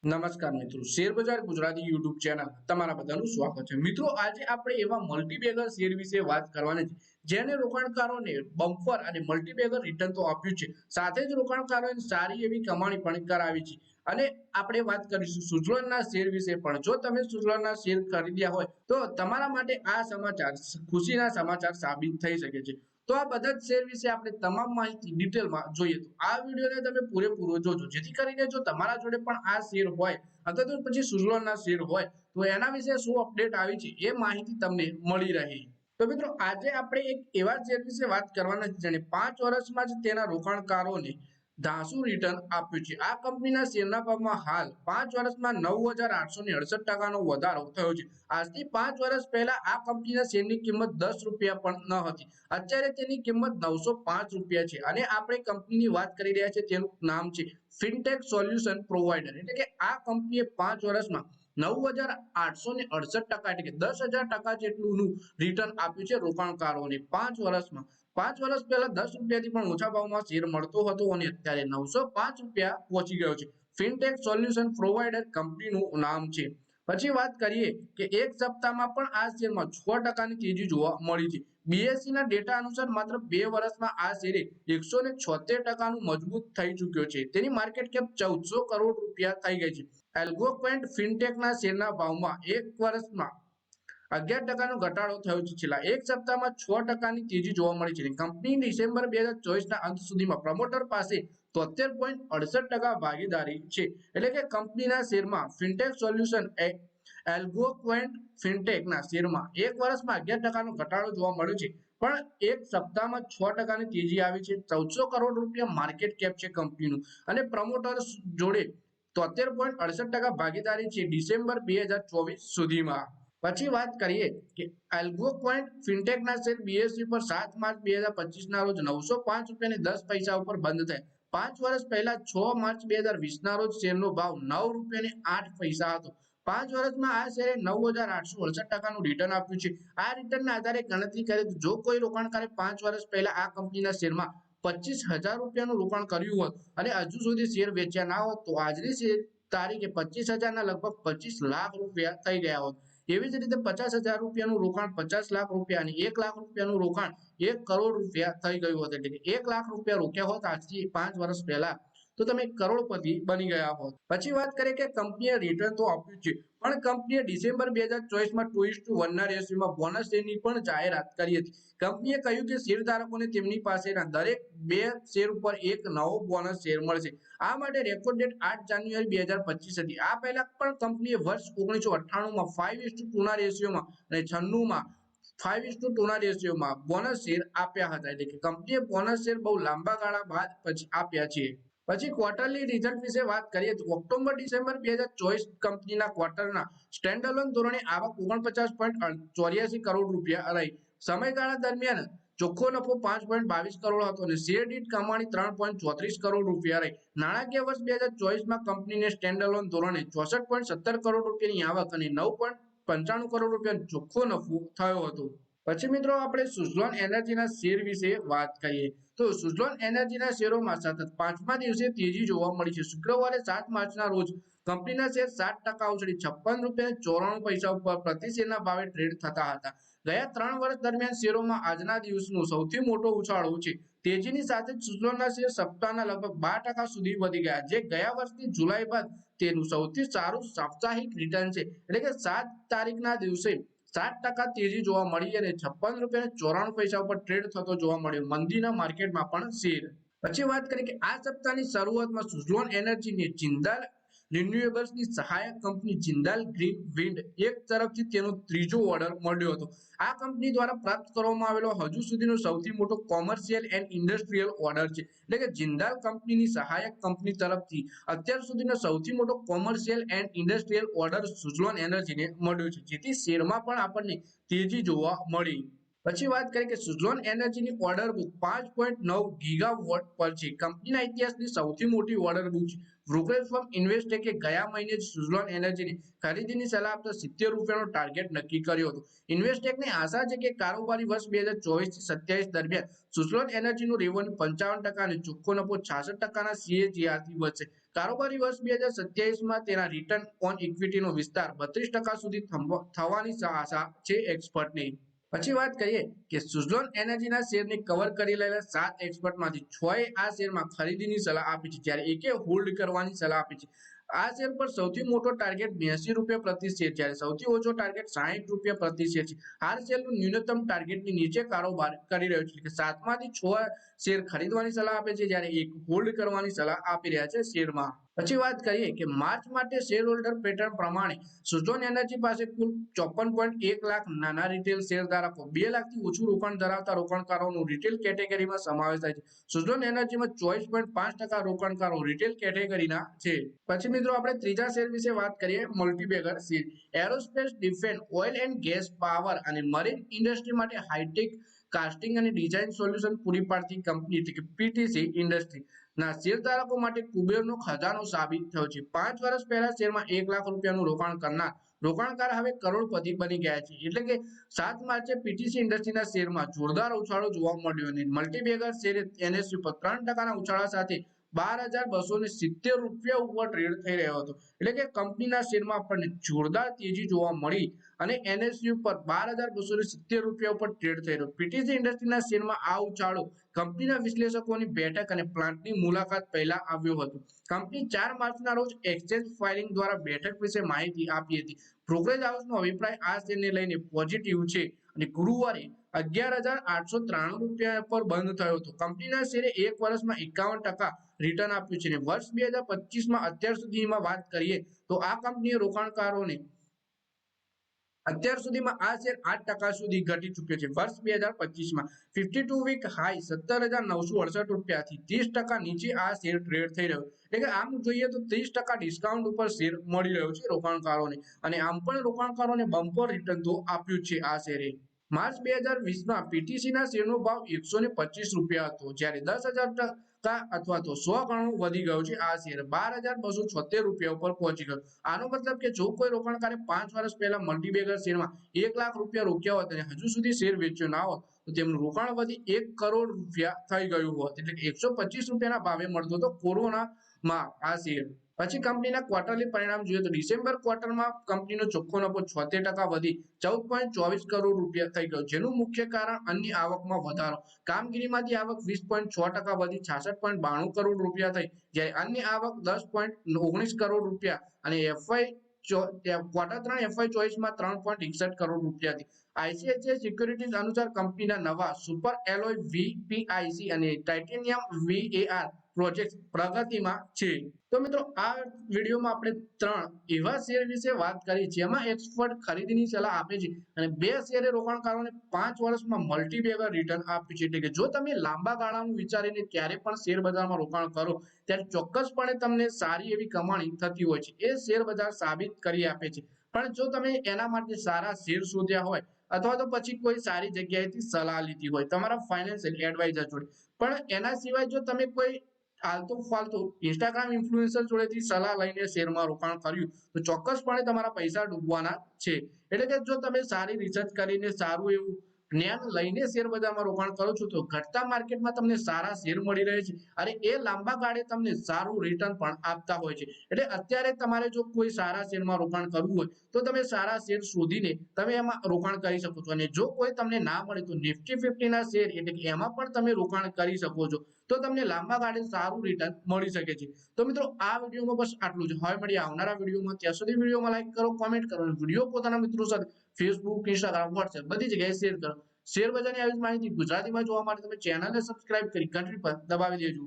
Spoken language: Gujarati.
નમસ્કાર મિત્રો, શેર બજાર ગુજરાતી યુટ્યુબ ચેનલ તમારા બધાનું સ્વાગત છે। મિત્રો, આજે આપણે એવા મલ્ટીબેગર શેર વિશે વાત કરવાની છે જેને રોકાણકારોને બમ્પર અને મલ્ટીબેગર રિટર્ન તો આપ્યું છે, સાથે જ રોકાણકારોને સારી એવી કમાણી પણ કરાવી છે। અને આપણે વાત કરીશું સુઝલોનના શેર વિશે પણ। જો તમે સુઝલોનના શેર ખરીદ્યા હોય તો તમારા માટે આ સમાચાર ખુશીના સમાચાર સાબિત થઈ શકે છે। તો આ બધા જ શેર વિશે આપણે તમામ માહિતી ડિટેલમાં જોઈએ તો આ વિડીયોને તમે પૂરેપૂરો જોજો, જેથી કરીને જો તમારા જોડે પણ આ શેર હોય અથવા તો પછી સુઝલોનના શેર હોય તો એના વિશે શું અપડેટ આવી છે એ માહિતી તમને મળી રહે। તો મિત્રો, આજે આપણે એક એવા શેર વિશે વાત કરવાના છે જેને 5 વર્ષમાં જ તેના રોકાણકારોને ધાસુ રિટર્ન આપ્યું છે। આ કંપનીના શેરના ભાવમાં હાલ 5 વર્ષમાં 9868% વધારો થયો છે। આજથી 5 વર્ષ પહેલા આ કંપનીના શેરની કિંમત 10 રૂપિયા પણ ન હતી, અત્યારે તેની કિંમત 905 રૂપિયા છે। અને આપણે કંપનીની વાત કરી રહ્યા છીએ, તેનું નામ છે ફિનટેક સોલ્યુશન પ્રોવાઈડર। એટલે કે આ કંપનીએ 5 વર્ષમાં 9868% એટલે કે 10,000% જેટલું રિટર્ન આપ્યું છે રોકાણકારોને 5 વર્ષમાં। 5 વર્ષ પહેલા 10 રૂપિયાથી પણ ઓછા ભાવમાં શેર મળતો હતો અને અત્યારે 905 રૂપિયા પહોંચી ગયો છે। ફિનટેક સોલ્યુશન પ્રોવાઈડર કંપનીનું નામ છે। પછી વાત કરીએ કે એક સપ્તાહમાં પણ આ શેરમાં 6% તેજી જોવા મળી છે। બીએસસી ના ડેટા અનુસાર માત્ર 2 વર્ષમાં આ શેરે 176% મજબૂત થઈ ચૂક્યો છે। તેની માર્કેટ કેપ 1400 કરોડ રૂપિયા થઈ ગઈ છે। એલ્ગોક્વેન્ટ ફિનટેકના શેરના ભાવમાં એક વર્ષમાં 11% ઘટાડો થયો છે। છેલ્લા એક સપ્તાહમાં 6% તેજી જોવા મળી છે। કંપની ડિસેમ્બર 2024ના અંત સુધીમાં પ્રમોટર પાસે 73.68% ભાગીદારી છે। એટલે કે કંપનીના શેરમાં ફિનટેક સોલ્યુશન એલ્ગોક્વેન્ટ ફિનટેકના શેરમાં એક વર્ષમાં 11%નો ઘટાડો જોવા મળ્યો છે, પણ એક સપ્તાહમાં 6%ની તેજી આવી છે। 1400 કરોડ રૂપિયા માર્કેટ કેપ છે કંપનીનું અને પ્રમોટર્સ જોડે 73.68% ભાગીદારી છે ડિસેમ્બર 2024 સુધીમાં। પછી વાત કરીએ કે એલ્ગોક્વેન્ટ ફિનટેકના શેર બીએસસી પર 7 માર્ચ 2025ના રોજ 905 રૂપિયા 10 પૈસા ઉપર બંધ થયા। 5 વર્ષ પહેલા 6 માર્ચ 2020ના રોજ શેરનો ભાવ 9 રૂપિયા 8 પૈસા હતો। 5 વર્ષમાં આ શેરે 9868%નું રિટર્ન આપ્યું છે। આ રિટર્નના આધારે ગણતરી કરીએ તો જો કોઈ રોકાણકારે 5 વર્ષ પહેલા આ કંપનીના શેરમાં 25,000 રૂપિયાનું રોકાણ કર્યું હોત અને હજુ સુધી શેર વેચ્યા ના હોત તો આજની તારીખે 25,000ના લગભગ 25 લાખ રૂપિયા થઈ ગયા હોત। એવી જ રીતે 50,000 રૂપિયાનું રોકાણ 50 લાખ રૂપિયા અને 1 લાખ રૂપિયાનું રોકાણ 1 કરોડ રૂપિયા થઈ ગયું હોત। એટલે કે 1 લાખ રૂપિયા રોક્યા હોત આજથી 5 વર્ષ પહેલા તો તમે કરોડપતિ બની ગયા હોત। પછી વાત કરીએ કે કંપનીએ રિટર્ન તો આપ્યું છે, પણ કંપનીએ ડિસેમ્બર 2024માં 2:1 ના રેશિયોમાં બોનસ શેરની પણ જાહેરાત કરી હતી। કંપનીએ કહ્યું કે શેરધારકોને તેમની પાસેના દરેક 2 શેર ઉપર એક નવો બોનસ શેર મળશે। આ માટે રેકોર્ડ ડેટ 8 જાન્યુઆરી 2025 હતી। આ પહેલા પણ કંપનીએ વર્ષ 1998માં 5:2 ના રેશિયોમાં અને 96માં 5:2 ના રેશિયોમાં બોનસ શેર આપ્યા હતા। એટલે કે કંપનીએ બોનસ શેર બહુ લાંબા ગાળા બાદ પછી આપ્યા છે। પછી ક્વાર્ટરલી રિઝલ્ટ વિશે વાત કરીએ તો ઓક્ટોબર ડિસેમ્બર 2024 કંપનીના ક્વાર્ટરના સ્ટેન્ડઅલોન ધોરણે આવક 49.84 કરોડ રૂપિયા રહી। સમયગાળા દરમિયાન ચોખ્ખો નફો 5.22 કરોડ હતો અને શેર દીઠ કમાણી 3.34 કરોડ રૂપિયા રહી। નાણાકીય વર્ષ 2024માં કંપનીને સ્ટેન્ડઅલોન ધોરણે 64.17 કરોડ રૂપિયાની આવક અને 9.95 કરોડ રૂપિયાનો ચોખ્ખો નફો થયો હતો। પછી મિત્રો, આપણે સુઝલોન એનર્જીના શેર વિશે વાત કરીએ તો સુઝલોન એનર્જીના શેરોમાં સતત 5મા દિવસે તેજી જોવા મળી છે। શુક્રવારે 7 માર્ચના રોજ કંપનીના શેર 7% ઉછળી 56 રૂપિયા 94 પૈસા ઉપર પ્રતિ શેરના ભાવે ટ્રેડ થતા હતા। ગયા 3 વર્ષ દરમિયાન શેરોમાં આજના દિવસનો સૌથી મોટો ઉછાળો છે। તેજીની સાથે જ સુઝલોનના શેર સપ્તાહના લગભગ 12% સુધી વધી ગયા, જે ગયા વર્ષની જુલાઈ બાદ તેનું સૌથી સારું સાપ્તાહિક રિટર્ન છે। એટલે કે 7 તારીખના દિવસે 7% તેજી જોવા મળી અને 56 રૂપિયા 94 પૈસા ઉપર ટ્રેડ થતો જોવા મળ્યો મંદીના માર્કેટમાં પણ શેર। પછી વાત કરીએ કે આ સપ્તાહની શરૂઆતમાં સુઝલોન એનર્જીને જિંદાલ રિન્યુએબલ્સની સહાયક કંપની જિંદાલ ગ્રીન વિન્ડ એક તરફથી તેનો ત્રીજો ઓર્ડર મળ્યો હતો। આ કંપની દ્વારા પ્રાપ્ત કરવામાં આવેલો હજુ સુધીનો સૌથી મોટો કોમર્શિયલ એન્ડ ઇન્ડસ્ટ્રીયલ ઓર્ડર છે। એટલે કે જિંદાલ કંપનીની સહાયક કંપની તરફથી અત્યાર સુધીનો સૌથી મોટો commercial and industrial order Suzlon એનર્જીને મળ્યો છે, જેથી શેરમાં પણ આપણને તેજી જોવા મળી। પછી વાત કરીએ કે સુઝલોન એનર્જીની ઓર્ડર બુક 5.9 ગીગાવોટ પર છે। કંપનીના ઇતિહાસની સૌથી મોટી ઓર્ડર બુક છે। બ્રોકરેજ ફર્મ ઇન્વેસ્ટેકે ગયા મહિને જ સુઝલોન એનર્જીની ખરીદીની સલાહ આપતા 70 રૂપિયાનો ટાર્ગેટ નક્કી કર્યો હતો। ઇન્વેસ્ટેકને આશા છે કે કારોબારી વર્ષ 2024 થી 27 દરમિયાન સુઝલોન એનર્જીનું રેવન્યુ 55% અને ચોખ્ખો નફો 66%ના CAGR થી વધશે। કારોબારી વર્ષ 2027માં તેના રિટર્ન ઓન ઇક્વિટીનો વિસ્તાર 32% સુધી થવાની આશા છે એક્સપર્ટની. પછી વાત કરીએ કે સુઝલોન એનર્જીના શેરને કવર કરી રહેલા 7 એક્સપર્ટમાંથી 6એ આ શેરમાં ખરીદીની સલાહ આપી છે, જ્યારે એકે હોલ્ડ કરવાની સલાહ આપી છે. આ શેર પર સૌથી મોટો ટાર્ગેટ 82 રૂપિયા પ્રતિ શેર, જ્યારે સૌથી ઓછો ટાર્ગેટ 60 રૂપિયા પ્રતિ શેર છે. આ શેરનું ન્યૂનતમ ટાર્ગેટની નીચે કારોબાર કરી રહ્યો છે કે 7માંથી 6 શેર ખરીદવાની સલાહ આપે છે, જ્યારે એક હોલ્ડ કરવાની સલાહ આપી રહ્યા છે શેરમાં. પછી વાત કરીએ કે માર્ચ માટે શેર હોલ્ડર પેટર્ન પ્રમાણે સુઝલોન એનર્જી પાસે કુલ 54.1 લાખ નાના રિટેલ શેર ધારકો, 2 લાખથી ઓછું રોકાણ ધરાવતા રોકાણકારોનો રિટેલ કેટેગરીમાં સમાવેશ થાય છે. સુઝલોન એનર્જીમાં 24.5% રોકાણકારો રિટેલ કેટેગરીના છે. પછી મિત્રો આપણે ત્રીજા શેર વિશે વાત કરીએ, multibagger share. Aerospace, defence, oil and gas, power અને મરીન ઇન્ડસ્ટ્રી માટે હાઈટેક કાસ્ટિંગ અને ડિઝાઇન સોલ્યુશન પૂરી પાડતી કંપની એટલે કે પીટીસી ઇન્ડસ્ટ્રી ના શેરધારકો માટે કુબેરનો ખજાનો સાબિત થયો છે. 5 વર્ષ પહેલા શેરમાં 1 લાખ રૂપિયાનું રોકાણ કરનાર રોકાણકાર હવે કરોડપતિ બની ગયા છે. એટલે કે 7 માર્ચે પીટીસી ઇન્ડસ્ટ્રીના શેરમાં જોરદાર ઉછાળો જોવા મળ્યો અને મલ્ટીબેગર શેરે એનએસયુ પર 3%ના ઉછાળા સાથે 12,270 રૂપિયા ઉપર ટ્રેડ થઈ રહ્યો હતો. એટલે કે કંપનીના શેરમાં આપણને જોરદાર તેજી જોવા મળી અને એનએસયુ પર 12,270 રૂપિયા ઉપર ટ્રેડ થઈ રહ્યો. પીટીસી ઇન્ડસ્ટ્રીના શેરમાં આ ઉછાળો કંપનીના વિશ્લેષકોની બેઠક અને પ્લાન્ટની મુલાકાત પહેલા આવ્યો હતો. કંપની 4 માર્ચના રોજ એક્સચેન્જ ફાઇલિંગ દ્વારા બેઠક વિશે માહિતી આપી હતી. બ્રોકરેજ હાઉસનો અભિપ્રાય આ શેરને લઈને પોઝિટિવ છે અને ગુરુવારે 11,893 રૂપિયા પર બંધ થયો હતો. કંપનીના શેરે એક વર્ષમાં 51% રિટર્ન આપ્યું છે અને વર્ષ 2025માં અત્યાર સુધીમાં વાત કરીએ તો આ કંપનીએ રોકાણકારોને અત્યાર સુધીમાં આ શેર 8% સુધી ઘટી ચૂક્યો છે. વર્ષ 2025માં 52 વીક હાઈ 17,968 રૂપિયાથી 30% નીચે આ શેર ટ્રેડ થઈ રહ્યો. એટલે કે આમ જોઈએ તો 30% ડિસ્કાઉન્ટ ઉપર શેર મળી રહ્યો છે રોકાણકારોને અને આમ પણ રોકાણકારોને બમ્પર રિટર્ન તો આપ્યું છે આ શેરે. માર્ચ 2020માં પીટીસીના શેરનો ભાવ 125 રૂપિયા હતો, જ્યારે 10,000% અથવા તો 100 ગણો વધી ગયો છે. આ શેર 12,276 રૂપિયા ઉપર પહોંચી ગયો. આનો મતલબ કે જો કોઈ રોકાણકારે 5 વર્ષ પહેલા મલ્ટીબેગર શેરમાં 1 લાખ રૂપિયા રોક્યા હોત અને હજુ સુધી શેર વેચ્યો ના હોત તો તેમનું રોકાણ વધી 1 કરોડ રૂપિયા થઈ ગયું હોત. એટલે કે 125 રૂપિયાના ભાવે મળતો હતો કોરોનામાં આ શેર. પછી કંપનીના ક્વાર્ટરલી પરિણામ જોઈએ તો ડિસેમ્બર ક્વાર્ટરમાં કંપનીનો ચોખ્ખો નફો 76% વધી 14.24 કરોડ રૂપિયા થઈ ગયો, જેનું મુખ્ય કારણ અન્ય આવકમાં વધારો. કામગીરીમાંથી આવક 20.6% વધી 66.92 કરોડ રૂપિયા થઈ, જ્યારે અન્ય આવક 10.19 કરોડ રૂપિયા અને ક્વાર્ટર 3 FY24માં 3.61 કરોડ રૂપિયા હતી. આઈસીઆઈસીઆઈ સિક્યુરિટીઝ અનુસાર કંપનીના નવા સુપર એલોય વીપીઆઈસી અને ટાઇટેનિયમ વીએઆર પ્રોજેક્ટ પ્રગતિમાં છે. તો મિત્રો આ વિડીયોમાં આપણે 3 એવા શેર વિશે વાત કરી જેમાં એક્સપર્ટ ખરીદીની સલાહ આપે છે અને 2 શેરે રોકાણકારોને 5 વર્ષમાં મલ્ટીબેગર રિટર્ન આપ્યું છે. એટલે કે જો તમે લાંબા ગાળાનું વિચારીને ક્યારે પણ શેર બજારમાં રોકાણ કરો ત્યારે ચોક્કસપણે તમને સારી એવી કમાણી થતી હોય છે. એ શેર બજાર સાબિત કરી આપે છે. પણ જો તમે એના માટે સારા શેર શોધ્યા હોય અથવા તો પછી કોઈ સારી જગ્યાએથી સલાહ લીધી હોય તમારા ફાઇનાન્શિયલ એડવાઇઝર જોડે, પણ એના સિવાય જો તમે કોઈ આલતુ ફાલતુ ઇન્સ્ટાગ્રામ ઇન્ફ્લુએન્સર જોડેથી સલાહ લઈને શેરમાં રોકાણ કર્યું તો ચોક્કસપણે તમારા પૈસા ડૂબવાના છે. એટલે કે જો તમે સારી રિસર્ચ કરીને સારું એવું જ્ઞાન લઈને શેર બજારમાં રોકાણ કરો છો તો ઘટતા માર્કેટમાં તમને સારા શેર મળી રહે છે અને એ લાંબા ગાળે તમને સારું રિટર્ન પણ આપતા હોય છે. એટલે અત્યારે તમારે જો કોઈ સારા શેરમાં રોકાણ કરવું હોય તો તમે સારા શેર શોધીને તમે એમાં રોકાણ કરી શકો છો અને જો કોઈ તમને ના મળે તો નિફ્ટી 50 ના શેર એટલે કે એમાં પણ તમે રોકાણ કરી શકો છો, તો તમને લાંબા ગાળે સારું રિટર્ન મળી શકે છે. તો મિત્રો આ વિડીયોમાં બસ આટલું જ. હવે મળીએ આવનારા વિડીયોમાં. ત્યાં સુધી વિડીયોમાં લાઈક કરો, કોમેન્ટ કરો અને વિડીયો પોતાના મિત્રો સાથે ફેસબુક, ઇન્સ્ટાગ્રામ, વોટ્સએપ બધી જગ્યાએ શેર કરો. શેર બજારની આવી માહિતી ગુજરાતીમાં જોવા માટે તમે ચેનલને સબસ્ક્રાઇબ કરી ઘંટડી પર દબાવી દેજો.